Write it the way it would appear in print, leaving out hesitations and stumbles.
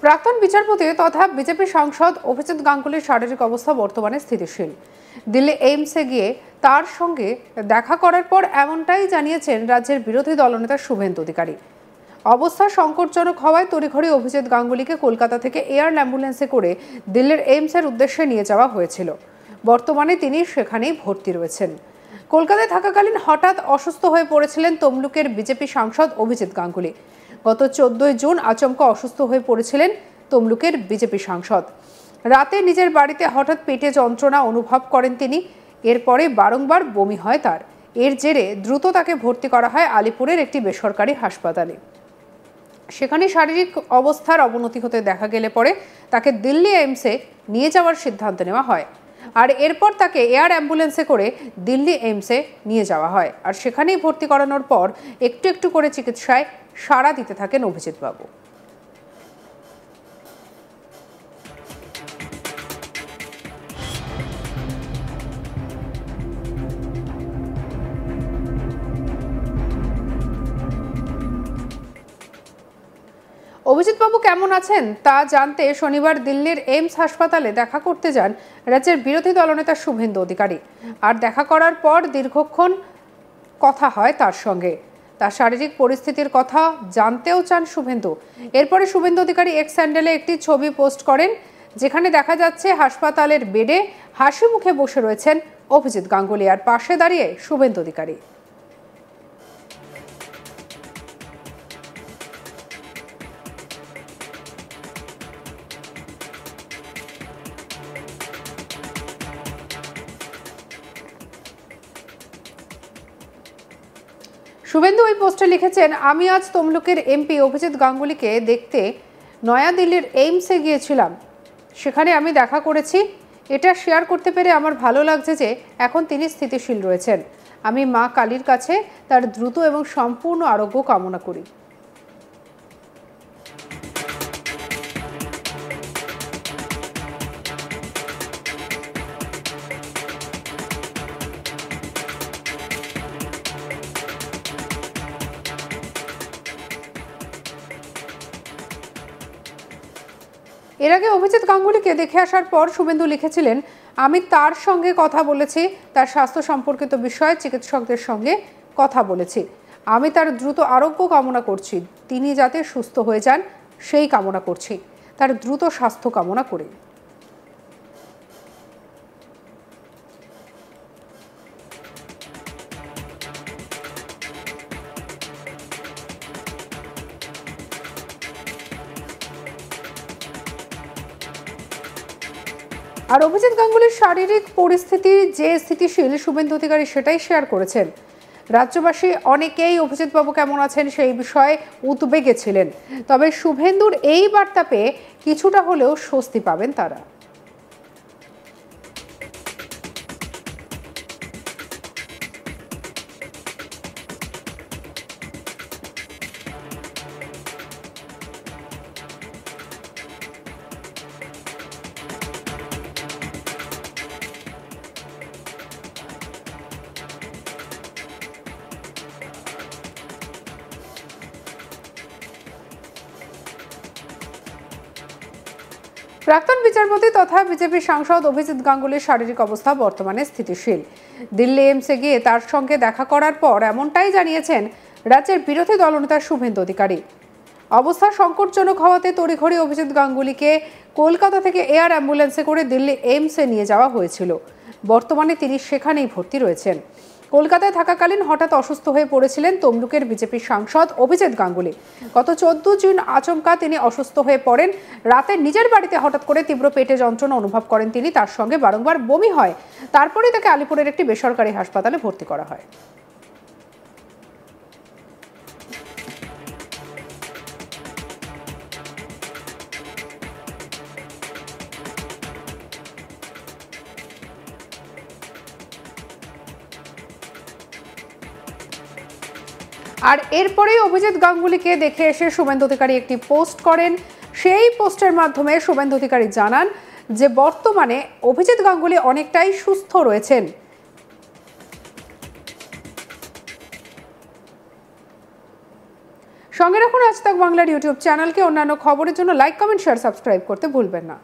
প্রাক্তন বিচারপতি তথা বিজেপি সাংসদ অভিজিৎ গাঙ্গুলির শারীরিক অবস্থা বর্তমানে স্থিতিশীল। দিল্লি এইমসে গিয়ে তার সঙ্গে দেখা করার পর এমনটাই জানিয়েছেন রাজ্যের বিরোধী দলনেতা শুভেন্দু অধিকারী। অবস্থা সংকটজনক হওয়ায় তড়িঘড়ি অভিজিৎ গাঙ্গুলিকে কলকাতা থেকে এয়ার অ্যাম্বুলেন্সে করে দিল্লির এইমসের উদ্দেশ্যে নিয়ে যাওয়া হয়েছিল। বর্তমানে তিনি সেখানেই ভর্তি রয়েছেন। কলকাতায় থাকাকালীন হঠাৎ অসুস্থ হয়ে পড়েছিলেন তমলুকের বিজেপি সাংসদ অভিজিৎ গাঙ্গুলি। গত 14 জুন আচমকা অসুস্থ হয়ে পড়েছিলেন তমলুকের বিজেপি সাংসদ। রাতে নিজের বাড়িতে হঠাৎ পেটে যন্ত্রণা অনুভব করেন তিনি। এরপরে বারংবার বমি হয় তার। এর জেরে দ্রুত তাকে ভর্তি করা হয় আলিপুরের একটি বেসরকারি হাসপাতালে। সেখানে শারীরিক অবস্থার অবনতি হতে দেখা গেলে পরে তাকে দিল্লি এইমসে নিয়ে যাওয়ার সিদ্ধান্ত নেওয়া হয়। আর এরপর তাকে এয়ার অ্যাম্বুলেন্সে করে দিল্লি এইমসে নিয়ে যাওয়া হয়। আর সেখানেই ভর্তি করানোর পর একটু একটু করে চিকিৎসায় সাড়া দিতে থাকেন অভিজিৎ বাবু। অভিজিৎ বাবু কেমন আছেন তা জানতে শনিবার দিল্লির এইমস হাসপাতালে দেখা করতে যান রাজ্যের বিরোধী দলনেতা শুভেন্দু অধিকারী। আর দেখা করার পর দীর্ঘক্ষণ কথা হয় তার সঙ্গে। তার শারীরিক পরিস্থিতির কথা জানতেও চান শুভেন্দু। এরপরে শুভেন্দু অধিকারী এক্স হ্যান্ডেলে একটি ছবি পোস্ট করেন, যেখানে দেখা যাচ্ছে হাসপাতালের বেডে হাসি মুখে বসে রয়েছেন অভিজিৎ গাঙ্গুলি আর পাশে দাঁড়িয়ে শুভেন্দু অধিকারী। শুভেন্দু ওই পোস্টে লিখেছেন, আমি আজ তমলুকের এমপি অভিজিৎ গাঙ্গুলিকে দেখতে নয়াদিল্লির এইমসে গিয়েছিলাম। সেখানে আমি দেখা করেছি। এটা শেয়ার করতে পেরে আমার ভালো লাগছে যে এখন তিনি স্থিতিশীল রয়েছেন। আমি মা কালীর কাছে তার দ্রুত এবং সম্পূর্ণ আরোগ্য কামনা করি। এর আগে অভিজিৎ গাঙ্গুলিকে দেখে আসার পর শুভেন্দু লিখেছিলেন, আমি তার সঙ্গে কথা বলেছি, তার স্বাস্থ্য সম্পর্কিত বিষয়ে চিকিৎসকদের সঙ্গে কথা বলেছি। আমি তার দ্রুত আরোগ্য কামনা করছি। তিনি যাতে সুস্থ হয়ে যান সেই কামনা করছি। তার দ্রুত স্বাস্থ্য কামনা করি। আর অভিজিৎ গাঙ্গুলির শারীরিক পরিস্থিতি যে স্থিতিশীল, শুভেন্দু অধিকারী সেটাই শেয়ার করেছেন। রাজ্যবাসী অনেকেই অভিজিৎ বাবু কেমন আছেন সেই বিষয়ে উদ্বেগে ছিলেন। তবে শুভেন্দুর এই বার্তা পেয়ে কিছুটা হলেও স্বস্তি পাবেন তারা। প্রাক্তন বিচারপতি তথা বিজেপি সাংসদ অভিজিৎ গাঙ্গুলির শারীরিক অবস্থা বর্তমানে স্থিতিশীল। দিল্লি এইমসে গিয়ে তার সঙ্গে দেখা করার পর এমনটাই জানিয়েছেন রাজ্যের বিরোধী দলনেতা শুভেন্দু অধিকারী। অবস্থা সংকটজনক হওয়াতে তড়িঘড়ি অভিজিৎ গাঙ্গুলিকে কলকাতা থেকে এয়ার অ্যাম্বুলেন্সে করে দিল্লি এইমসে নিয়ে যাওয়া হয়েছিল। বর্তমানে তিনি সেখানেই ভর্তি রয়েছেন। কলকাতায় থাকাকালীন হঠাৎ অসুস্থ হয়ে পড়েছিলেন তমলুকের বিজেপি সাংসদ অভিজিৎ গাঙ্গুলি। গত 14 জুন আচমকা তিনি অসুস্থ হয়ে পড়েন। রাতে নিজের বাড়িতে হঠাৎ করে তীব্র পেটে যন্ত্রণা অনুভব করেন তিনি। তার সঙ্গে বারংবার বমি হয়। তারপরেই তাকে আলিপুরের একটি বেসরকারি হাসপাতালে ভর্তি করা হয়। আর এরপরেই অভিজিৎ গাঙ্গুলিকে দেখে এসে শুভেন্দু অধিকারী একটি পোস্ট করেন। সেই পোস্টের মাধ্যমে শুভেন্দু অধিকারী জানান যে বর্তমানে অভিজিৎ গাঙ্গুলি অনেকটাই সুস্থ রয়েছেন। সঙ্গে রাখুন আজ তাক বাংলার ইউটিউব চ্যানেলকে। অন্যান্য খবরের জন্য লাইক, কমেন্ট, শেয়ার, সাবস্ক্রাইব করতে ভুলবেন না।